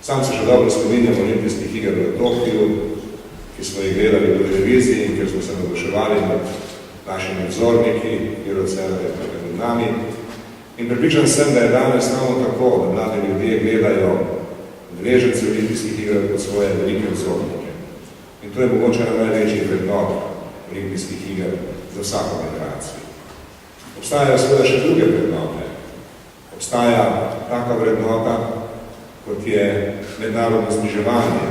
Sam se še dobro spominjam olimpijskih iger v Tokiju, ki smo jih gledali po televiziji in kjer smo se navduševali nad našimi nadzorniki, Irocene pred nami. In pripričan sem, da je danes ravno tako, da mladi ljudje gledajo udeležence olimpijskih iger kot svoje velike vzornike. In to je mogoče na največjih vrednot olimpijskih iger za vsako generacijo. Obstajajo seveda še druge vrednote. Obstaja taka vrednota, kot je mednarodno zbliževanje.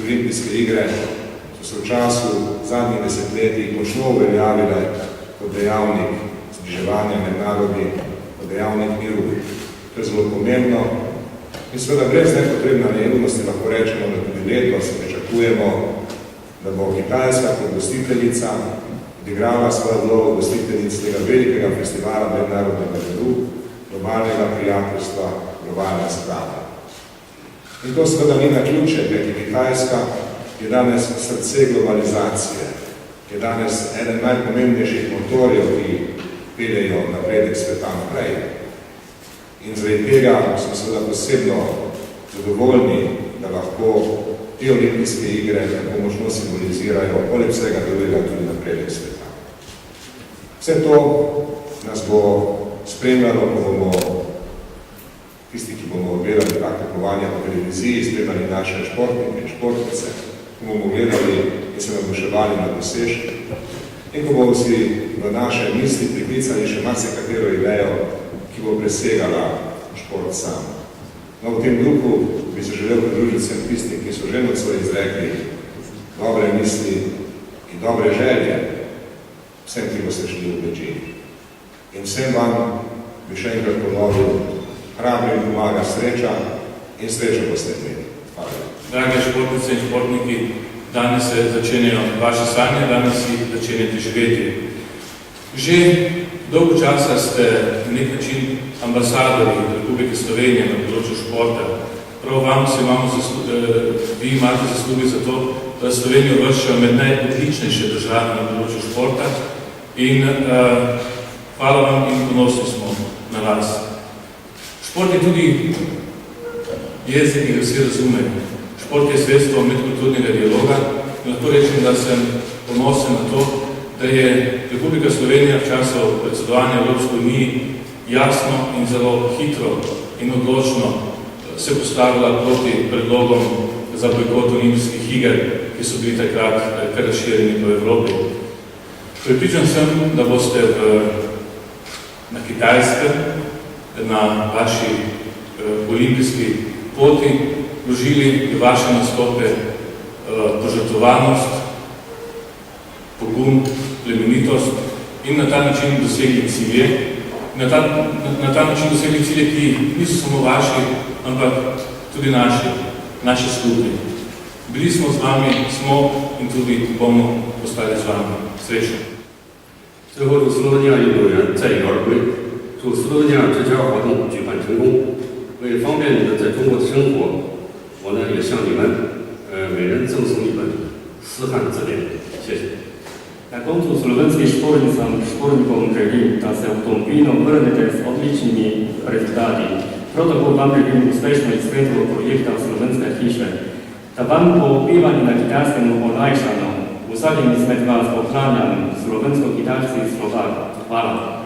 Olimpijske igre so se v času zadnjih desetletij močno uveljavile kot dejavnik zbliževanja med narodi, kot dejavnik miru. To je zelo pomembno. In seveda brez nepotrebne naivnosti lahko rečemo, da tudi letos pričakujemo, da bo Kitajska kot gostiteljica odigrala svojo vlogo gostiteljic tega velikega festivala mednarodnega miru, globalnega prijateljstva, globalne sprave. In to seveda ni naključje, kajti Kitajska je danes srce globalizacije, je danes eden najpomembnejših motorjev, ki peljejo napredek sveta naprej. In zaradi tega smo seveda posebno zadovoljni, da lahko te olimpijske igre tako močno simbolizirajo poleg vsega drugega tudi napredek sveta. Vse to nas bo spremljalo, ko bomo tisti, ki bomo gledali tak tekmovanja po televiziji, spremljali naše športnike in športnice, ko bomo gledali in se navduševali na dosežke in ko bomo si v naše misli priklicali še marsikatero idejo, ki bo presegala šport sam. No, v tem duhu bi se želel pridružiti vsem tistim, ki so že nocoj izrekli dobre misli in dobre želje vsem, ki boste šli v Beijing. In vsem vam bi še enkrat ponovil, hrabro in pomaga sreča in srečo boste imeli. Hvala. Drage športnice in športniki, danes se začenjajo vaše sanje, danes si začenjate živeti. Že dolgo časa ste na nek način ambasadori Republike Slovenije na področju športa. Prav vam vi imate zasluge za to, da Slovenijo vršijo med najodličnejše države na področju športa in hvala vam in ponosni smo na vas. Šport je tudi jezik, ki ga vsi razumejo. Šport je sredstvo medkulturnega dialoga in lahko rečem, da sem ponosen na to, da je Republika Slovenija v času predsedovanja Evropske unije jasno in zelo hitro in odločno se postavila proti predlogom za bojkot olimpijskih iger, ki so bili takrat kar razširjeni po Evropi. Prepričan sem, da boste na Kitajskem, na vaši olimpijski poti vložili vaše nastope požrtvovanost, pogum, plemenitost in na ta način dosegli cilje. Na ta način dosegli cilje, ki niso samo vaši, ampak tudi naši skupni. Bili smo z vami, smo in tudi bomo ostali z vami. Srečno. 最后，祝斯洛文尼亚运动员载誉而归，祝斯洛文尼亚这项活动举办成功。为方便你们在中国的生活，我呢也向你们每人赠送一本斯汉字典。谢谢。 Na koncu slovenskim športnikom želim, da se avtomobilno vrnete z odličnimi rezultati. Prav tako vam želim uspešno izvedbo projekta Slovenske hiše. Da vam bo bivanje na Kitajskem olajšano, vsakim izmed vas ohranjam slovensko-kitajski Slovak. Hvala.